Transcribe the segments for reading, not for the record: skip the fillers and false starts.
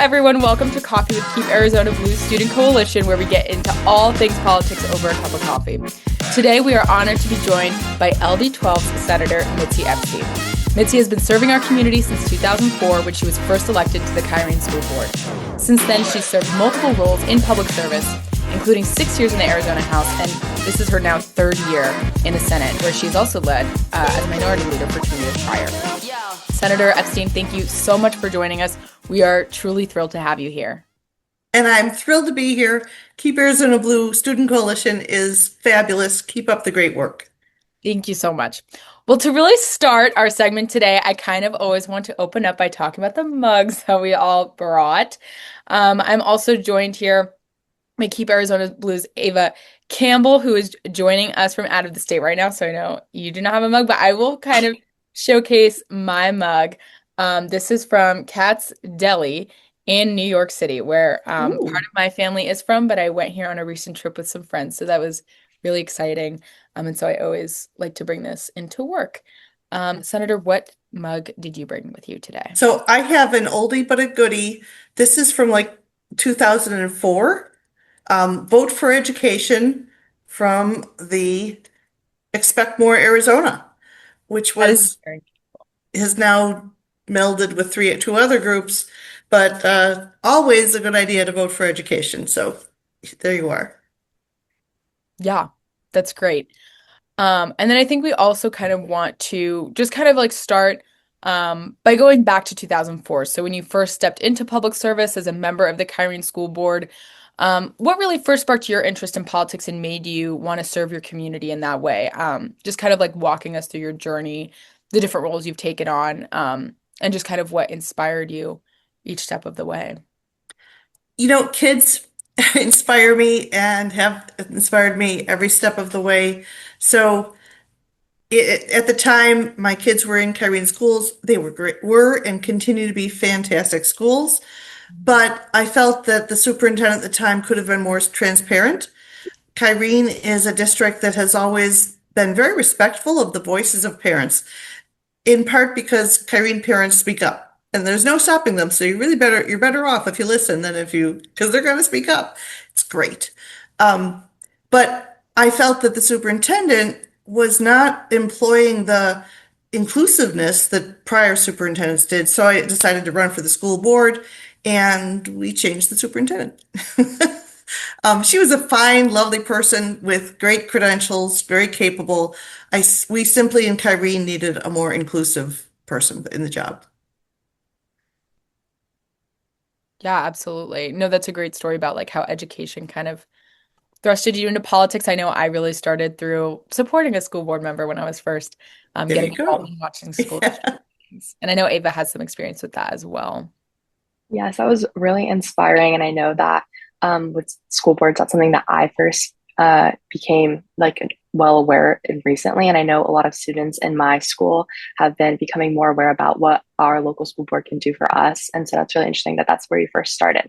everyone. Welcome to Coffee with Keep Arizona Blue Student Coalition, where we get into all things politics over a cup of coffee. Today, we are honored to be joined by LD12's Senator Mitzi Epstein. Mitzi has been serving our community since 2004, when she was first elected to the Kyrene School Board. Since then, she's served multiple roles in public service, including 6 years in the Arizona House, and this is her now third year in the Senate, where she's also led as minority leader for 2 years prior. Senator Epstein, thank you so much for joining us. We are truly thrilled to have you here. And I'm thrilled to be here. Keep Arizona Blue Student Coalition is fabulous. Keep up the great work. Thank you so much. Well, to really start our segment today, I kind of always want to open up by talking about the mugs that we all brought. I'm also joined here by Keep Arizona Blue's Ava Campbell, who is joining us from out of the state right now. So I know you do not have a mug, but I will kind of showcase my mug. This is from Kat's Deli in New York City, where part of my family is from, but I went here on a recent trip with some friends, so that was really exciting. And so I always like to bring this into work. Senator, what mug did you bring with you today? So I have an oldie but a goodie. This is from like 2004. Vote for Education from the Expect More Arizona, which has now melded with two other groups, but always a good idea to vote for education. So there you are. Yeah, that's great. And then I think we also kind of want to just kind of like start by going back to 2004. So when you first stepped into public service as a member of the Kyrene School Board, what really first sparked your interest in politics and made you want to serve your community in that way? Just kind of like walking us through your journey, the different roles you've taken on, and just kind of what inspired you each step of the way. You know, kids inspire me and have inspired me every step of the way. So at the time, my kids were in Kyrene schools. They were and continue to be fantastic schools. But I felt that the superintendent at the time could have been more transparent. Kyrene is a district that has always been very respectful of the voices of parents, in part because Kyrene parents speak up. And there's no stopping them, so you're better off if you listen than because they're going to speak up. It's great. But I felt that the superintendent was not employing the inclusiveness that prior superintendents did. So I decided to run for the school board, and we changed the superintendent. She was a fine, lovely person with great credentials, very capable. We simply in Kyrene needed a more inclusive person in the job. Yeah, absolutely. No, that's a great story about like how education kind of thrusted you into politics. I know I really started through supporting a school board member when I was first getting involved in watching school district meetings. And I know Ava has some experience with that as well. Yes, that was really inspiring. And I know that with school boards, that's something that I first became like well aware of recently. And I know a lot of students in my school have been becoming more aware about what our local school board can do for us. And so that's really interesting that that's where you first started.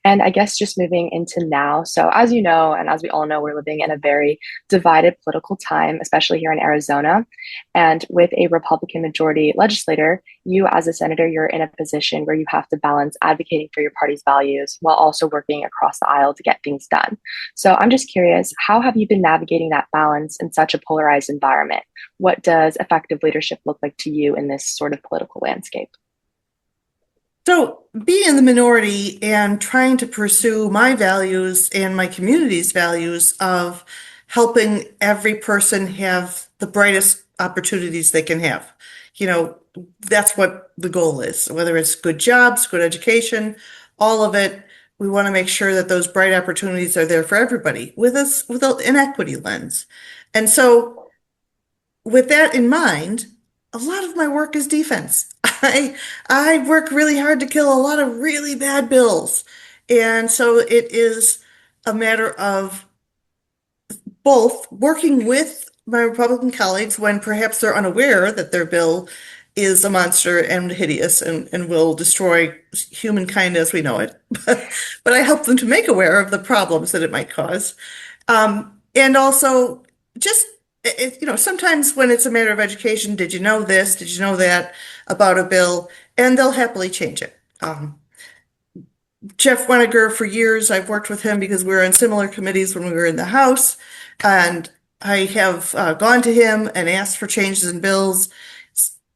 And I guess just moving into now. So as you know, and as we all know, we're living in a very divided political time, especially here in Arizona. And with a Republican majority legislator, you as a senator, you're in a position where you have to balance advocating for your party's values while also working across the aisle to get things done. So I'm just curious, how have you been navigating that balance in such a polarized environment? What does effective leadership look like to you in this sort of political landscape? So being in the minority and trying to pursue my values and my community's values of helping every person have the brightest opportunities they can have. That's what the goal is, whether it's good jobs, good education, all of it. We want to make sure that those bright opportunities are there for everybody with an equity lens. And so with that in mind, a lot of my work is defense. I work really hard to kill a lot of really bad bills. And so it is a matter of both working with my Republican colleagues when perhaps they're unaware that their bill is a monster and hideous and will destroy humankind as we know it. But I help them to make aware of the problems that it might cause. And also just sometimes when it's a matter of education, did you know this? Did you know that about a bill? And they'll happily change it. Jeff Weniger, for years, I've worked with him because we were on similar committees when we were in the House. And I have gone to him and asked for changes in bills.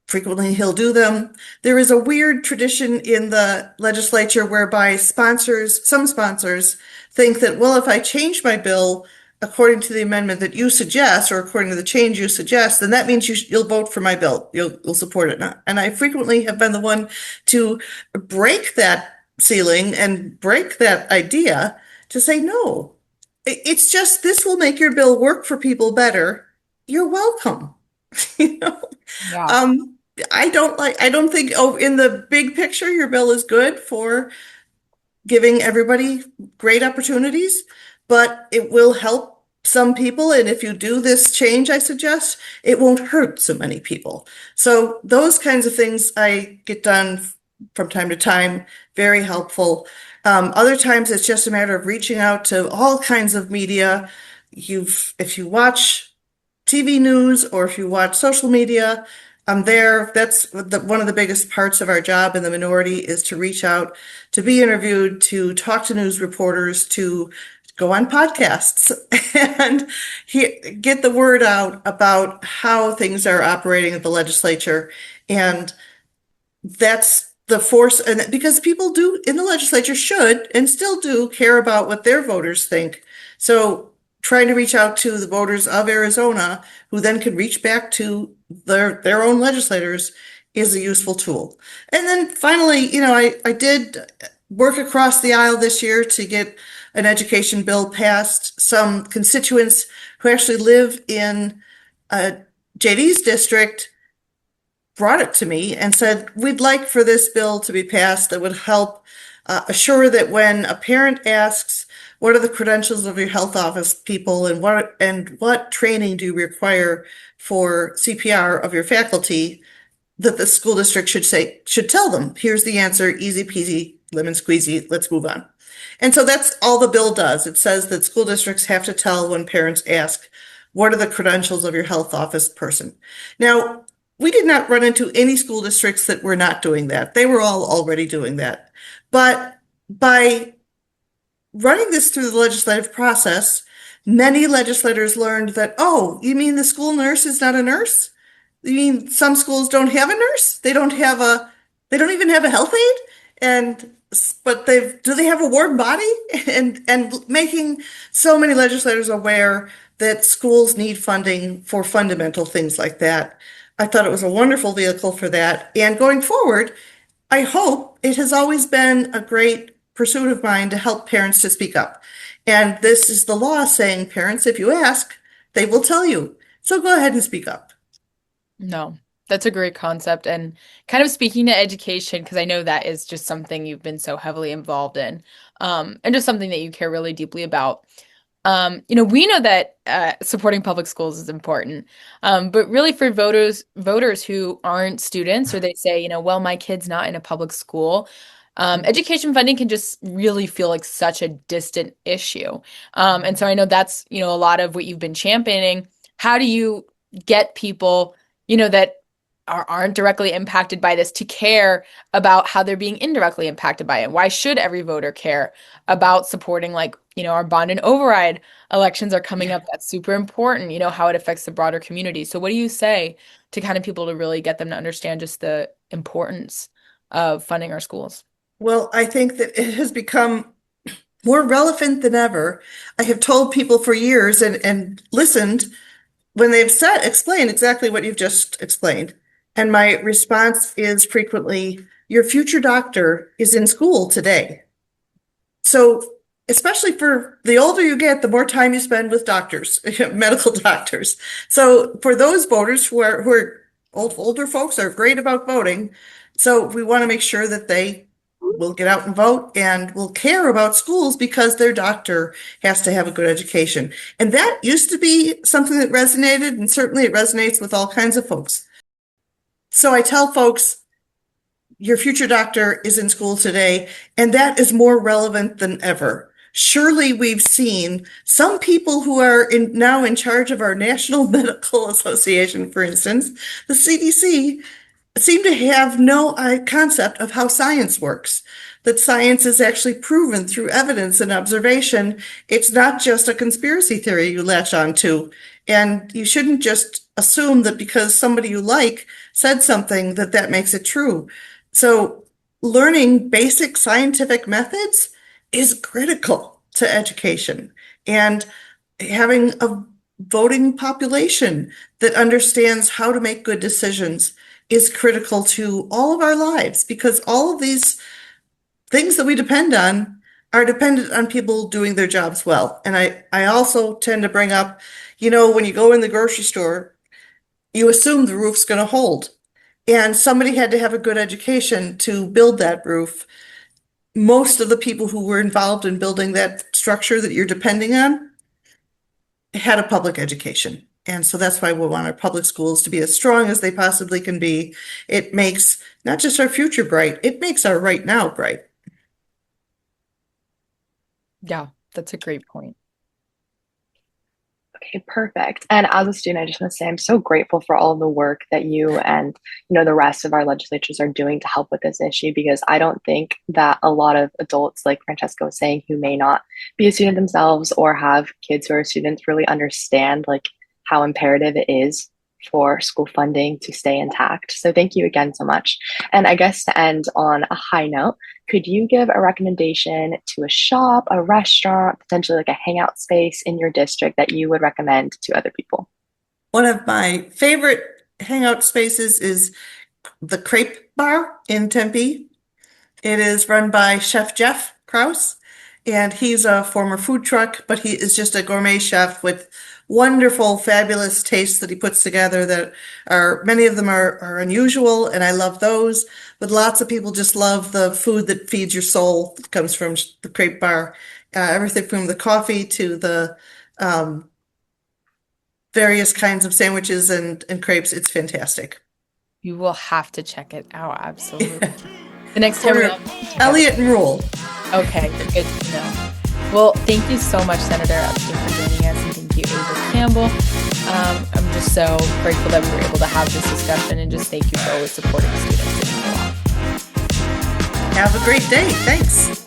Frequently, he'll do them. There is a weird tradition in the legislature whereby some sponsors think that, well, if I change my bill according to the amendment that you suggest, or according to the change you suggest, then that means you'll vote for my bill. You'll support it. And I frequently have been the one to break that ceiling and break that idea to say, no, it's just this will make your bill work for people better. You're welcome. You know, Yeah. um, I don't think, oh, in the big picture, your bill is good for giving everybody great opportunities, but it will help some people. And if you do this change, I suggest, it won't hurt so many people. So those kinds of things I get done from time to time, very helpful. Other times it's just a matter of reaching out to all kinds of media. If you watch TV news or if you watch social media, I'm there. That's one of the biggest parts of our job in the minority is to reach out, to be interviewed, to talk to news reporters, to go on podcasts and get the word out about how things are operating at the legislature. And that's the force, and because people do in the legislature should and still do care about what their voters think. So trying to reach out to the voters of Arizona, who then can reach back to their own legislators, is a useful tool. And then finally, I did work across the aisle this year to get an education bill passed. Some constituents who actually live in JD's district brought it to me and said, we'd like for this bill to be passed that would help assure that when a parent asks, what are the credentials of your health office people and what training do you require for CPR of your faculty, that the school district should tell them, here's the answer, easy peasy, lemon squeezy, let's move on. And so that's all the bill does. It says that school districts have to tell when parents ask, what are the credentials of your health office person? Now, we did not run into any school districts that were not doing that. They were all already doing that. But by running this through the legislative process, many legislators learned that, oh, you mean the school nurse is not a nurse? You mean some schools don't have a nurse? They don't even have a health aide? But do they have a warm body? And making so many legislators aware that schools need funding for fundamental things like that. I thought it was a wonderful vehicle for that. And going forward, I hope it has always been a great pursuit of mine to help parents to speak up. And this is the law saying, parents, if you ask, they will tell you. So go ahead and speak up. No, that's a great concept. And kind of speaking to education, because I know that is just something you've been so heavily involved in, and just something that you care really deeply about. We know that supporting public schools is important, but really for voters who aren't students, or they say, well, my kid's not in a public school, education funding can just really feel like such a distant issue. And so I know that's, a lot of what you've been championing. How do you get people, that aren't directly impacted by this to care about how they're being indirectly impacted by it? Why should every voter care about supporting, like, our bond and override elections are coming up? That's super important, how it affects the broader community. So what do you say to kind of people to really get them to understand just the importance of funding our schools? Well, I think that it has become more relevant than ever. I have told people for years and listened when they've explained exactly what you've just explained. And my response is frequently, your future doctor is in school today. So, especially for the older you get, the more time you spend with doctors, medical doctors. So for those voters who are older folks are great about voting. So we want to make sure that they will get out and vote and will care about schools because their doctor has to have a good education. And that used to be something that resonated, and certainly it resonates with all kinds of folks. So I tell folks, your future doctor is in school today, and that is more relevant than ever. Surely we've seen some people who are now in charge of our National Medical Association, for instance, the CDC, seem to have no concept of how science works, that science is actually proven through evidence and observation. It's not just a conspiracy theory you latch on to. And you shouldn't just assume that because somebody you like said something that that makes it true. So learning basic scientific methods is critical to education. And having a voting population that understands how to make good decisions is critical to all of our lives, because all of these things that we depend on are dependent on people doing their jobs well. And I also tend to bring up, when you go in the grocery store, you assume the roof's going to hold. And somebody had to have a good education to build that roof. Most of the people who were involved in building that structure that you're depending on had a public education. And so that's why we want our public schools to be as strong as they possibly can be. It makes not just our future bright, it makes our right now bright. Yeah, that's a great point. Okay, perfect. And as a student, I just want to say I'm so grateful for all of the work that you and the rest of our legislatures are doing to help with this issue, because I don't think that a lot of adults, like Francesca was saying, who may not be a student themselves or have kids who are students, really understand like how imperative it is for school funding to stay intact. So thank you again so much. And I guess to end on a high note, could you give a recommendation to a shop, a restaurant, potentially like a hangout space in your district that you would recommend to other people? One of my favorite hangout spaces is the Crepe Bar in Tempe. It is run by Chef Jeff Kraus, and he's a former food truck, but he is just a gourmet chef with wonderful, fabulous tastes that he puts together that many of them are unusual, and I love those. But lots of people just love the food that feeds your soul that comes from the Crepe Bar. Everything from the coffee to the various kinds of sandwiches and crepes. It's fantastic. You will have to check it out. Absolutely. The next time we all get together. Elliot and Rule. Okay, good to know. Well, thank you so much, Senator Epstein, for joining us, and thank you, Ava Campbell. I'm just so grateful that we were able to have this discussion, and just thank you for always supporting students. It means a lot. Have a great day. Thanks.